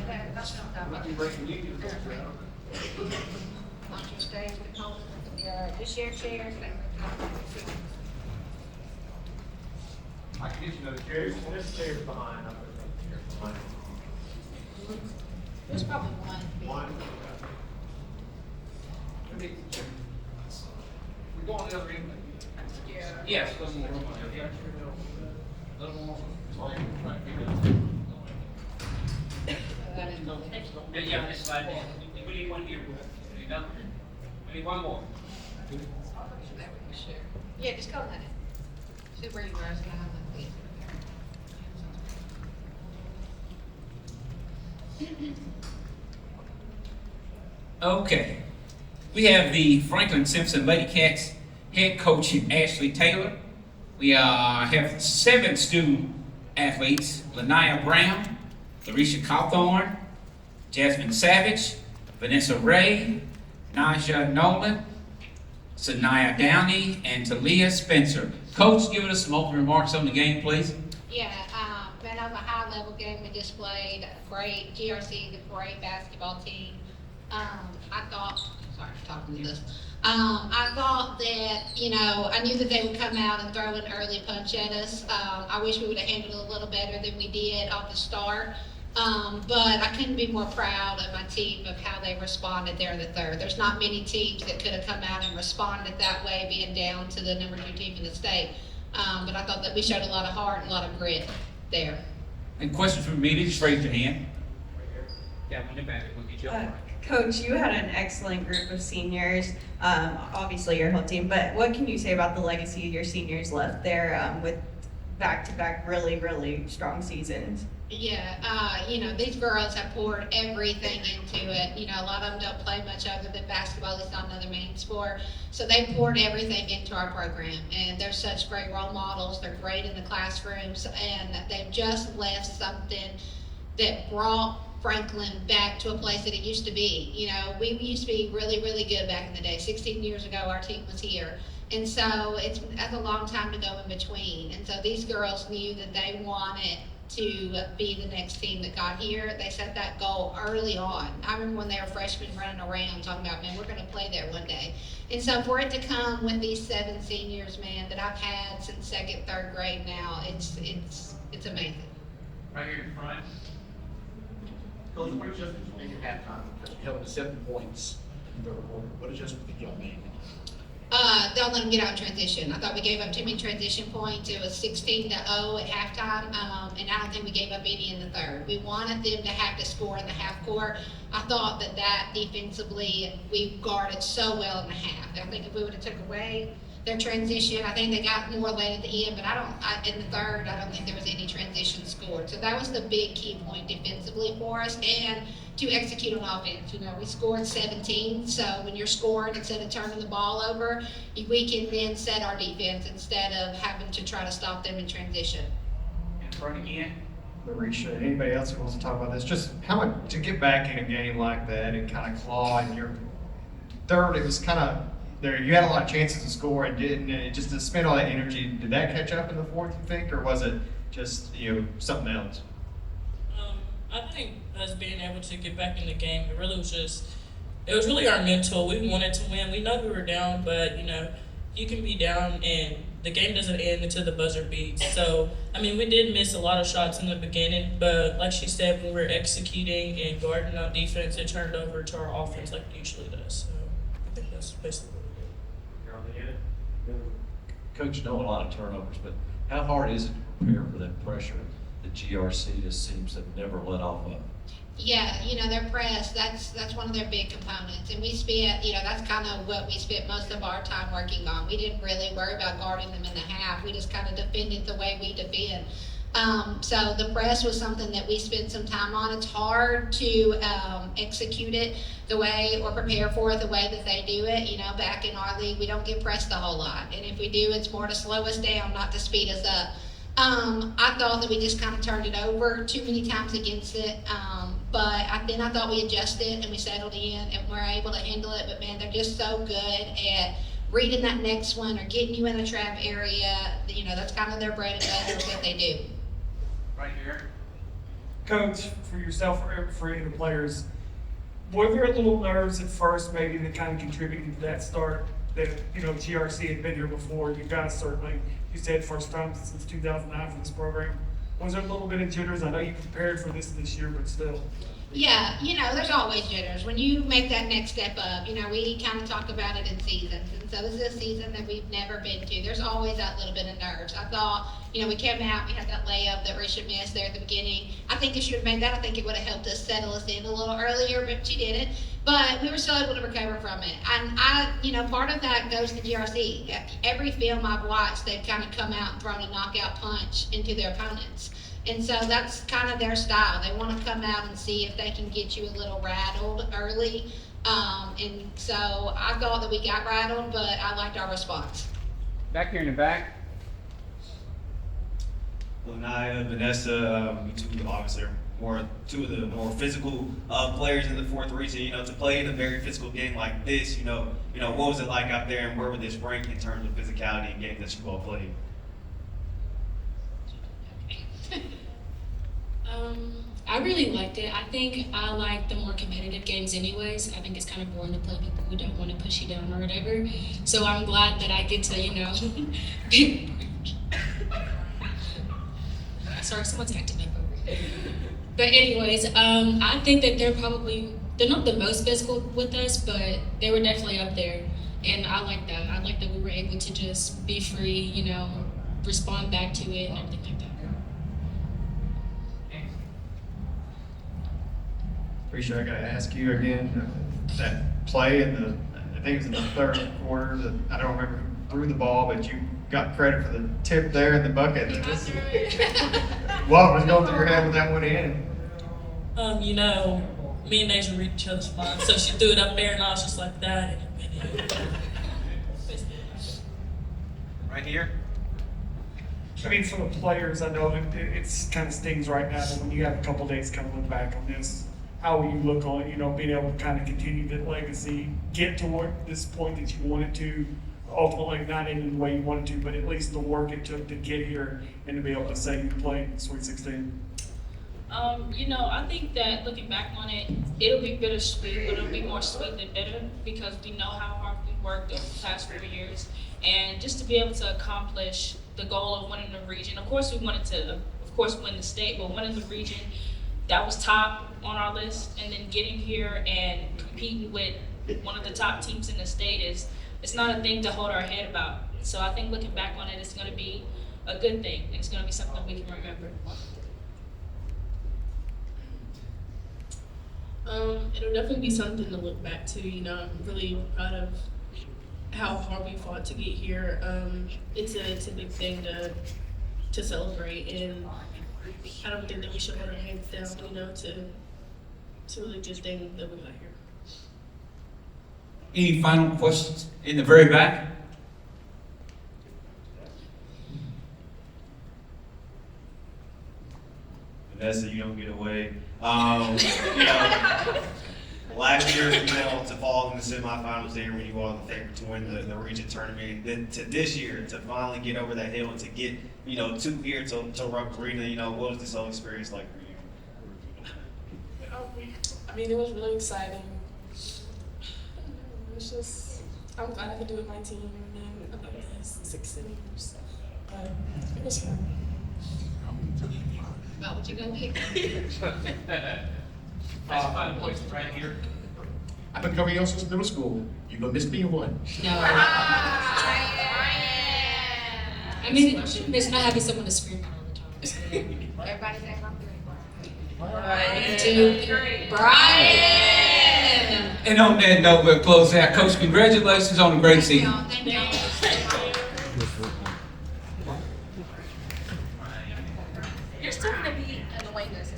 That's what I'm talking about. Want your stage to hold, just your chairs. I can get you another chair. This chair's behind. I'll put that chair behind. There's probably one. One. We're going the other end. Yes, a little more. Little more. Yeah, this slide. We need one here. You done? We need one more. Yeah, just go let it. See where you are, it's gonna have Okay. We have the Franklin Simpson Lady Cats head coach Ashley Taylor. We have 7 student athletes: Lanaya Brown, Larisha Cawthorn, Jasmine Savage, Vanessa Ray, Naja Nolan, Sanaya Downey, and Talia Spencer. Coach, give us some opening remarks on the game, please. Yeah, been on a high level game. We just played a great GRC, the great basketball team. I thought that, you know, I knew that they would come out and throw an early punch at us. I wish we would have handled it a little better than we did off the start. But I couldn't be more proud of my team of how they responded there in the third. There's not many teams that could have come out and responded that way, being down to the number 2 team in the state. But I thought that we showed a lot of heart and a lot of grit there. And questions from the media, just raise your hand. Yeah, when you're back, we'll get you up. Coach, you had an excellent group of seniors, obviously your whole team, but what can you say about the legacy your seniors left there with back-to-back really, really strong seasons? Yeah, you know, these girls have poured everything into it. You know, a lot of them don't play much other than basketball. It's not another main sport. So they poured everything into our program, and they're such great role models. They're great in the classrooms, and they've just left something that brought Franklin back to a place that it used to be. You know, we used to be really, really good back in the day. 16 years ago, our team was here. And so that's a long time to go in between. And so these girls knew that they wanted to be the next team that got here. They set that goal early on. I remember when they were freshmen running around talking about, man, we're going to play there one day. And so for it to come with these 7 seniors, man, that I've had since 2nd, 3rd grade now, it's amazing. Right here in front. Coach, what adjustments you make at halftime? Because you held to 7 points in the third quarter. What adjustments did y'all make? Don't let them get out in transition. I thought we gave up too many transition points. It was 16-0 at halftime, and I don't think we gave up any in the third. We wanted them to have to score in the half court. I thought that defensively we guarded so well in the half. I think if we would have took away their transition, I think they got more late at the end, but in the third, I don't think there was any transition scored. So that was the big key point defensively for us, and to execute on offense. You know, we scored 17, so when you're scoring, instead of turning the ball over, we can then set our defense instead of having to try to stop them in transition. In front again. Larisha, anybody else who wants to talk about this, just how much to get back in a game like that and kind of claw in your third, it was kind of there, you had a lot of chances to score and didn't, and just to spend all that energy, did that catch up in the fourth, you think, or was it just, you know, something else? I think us being able to get back in the game, it was really our mental. We wanted to win. We know we were down, but, you know, you can be down and the game doesn't end until the buzzer beats. So, I mean, we did miss a lot of shots in the beginning, but like she said, when we were executing and guarding on defense, it turned over to our offense like it usually does. So, I think that's basically what we did. You're on the end. Coach, know a lot of turnovers, but how hard is it to prepare for that pressure that GRC just seems to never let off of? Yeah, you know, their press, that's one of their big components. And we spent, you know, that's kind of what we spent most of our time working on. We didn't really worry about guarding them in the half. We just kind of defended the way we defend. So the press was something that we spent some time on. It's hard to execute it the way or prepare for it the way that they do it. You know, back in our league, we don't get pressed a whole lot. And if we do, it's more to slow us down, not to speed us up. I thought that we just kind of turned it over too many times against it. But then I thought we adjusted and we settled in and we're able to handle it. But man, they're just so good at reading that next one or getting you in a trap area. You know, that's kind of their bread and butter of what they do. Right here. Coach, for yourself or for any of the players, were there little nerves at first maybe that kind of contributed to that start? That, you know, GRC had been here before. You guys certainly, you said first time since 2009 for this program. Was there a little bit of jitters? I know you prepared for this year, but still. Yeah, you know, there's always jitters. When you make that next step up, you know, we kind of talk about it in seasons. And so this is a season that we've never been to. There's always that little bit of nerves. I thought, you know, we came out, we had that layup that Risha missed there at the beginning. I think if she would have made that, I think it would have helped us settle us in a little earlier, but she didn't. But we were still able to recover from it. And you know, part of that goes to GRC. Every film I've watched, they've kind of come out and thrown a knockout punch into their opponents. And so that's kind of their style. They want to come out and see if they can get you a little rattled early. And so I thought that we got rattled, but I liked our response. Back here in the back. Lanaya, Vanessa, you two obviously are two of the more physical players in the fourth region. You know, to play in a very physical game like this, you know, what was it like out there, and where would this rank in terms of physicality in games that you all played? I really liked it. I think I like the more competitive games anyways. I think it's kind of boring to play people who don't want to push you down or whatever. So I'm glad that I get to, you know. Sorry, someone's acting up over here. But anyways, I think that they're not the most physical with us, but they were definitely up there. And I like that. I like that we were able to just be free, you know, respond back to it and everything like that. Pretty sure I gotta ask you again, that play in I think it was in the third quarter, I don't remember who threw the ball, but you got credit for the tip there in the bucket. What was going through your head when that went in? You know, me and Asia read each other's minds, so she threw it up there, and I was just like that. Right here. I mean, for the players, I know it's kind of stings right now, but when you have a couple days to kind of look back on this, how will you look on it, you know, being able to kind of continue that legacy, get toward this point that you wanted to, ultimately not ending the way you wanted to, but at least the work it took to get here and to be able to say you played Sweet 16? You know, I think that looking back on it, it'll be bittersweet, but it'll be more sweet than bitter because we know how hard we worked over the past 4 years. And just to be able to accomplish the goal of winning the region, of course we wanted to, of course, win the state, but winning the region, that was top on our list. And then getting here and competing with one of the top teams in the state it's not a thing to hold our head about. So I think looking back on it, it's going to be a good thing. It's going to be something we can remember. It'll definitely be something to look back to. You know, I'm really proud of how hard we fought to get here. It's a big thing to celebrate, and I don't think that we should hold our hands down. You know, to really just think that we got here. Any final questions in the very back? Vanessa, you don't get away. You know, last year, you know, to fall in the semifinals there when you are the favorite to win the region tournament, then to this year to finally get over that hill and to get, you know, to here to Rupp Arena, you know, what was this whole experience like for you? I mean, it was really exciting. It's just, I'm glad I could do it with my team and about this 6 years. But it was fun. About what you gonna pick? That's final question right here. I've been covering you since middle school. You gonna miss being one. No. I mean, it's not having someone to scream at all the time. So. Everybody say I'm One, two, three. Brian! And on that note, we'll close out. Coach, congratulations on a great season. Thank y'all. You're still gonna be annoying us.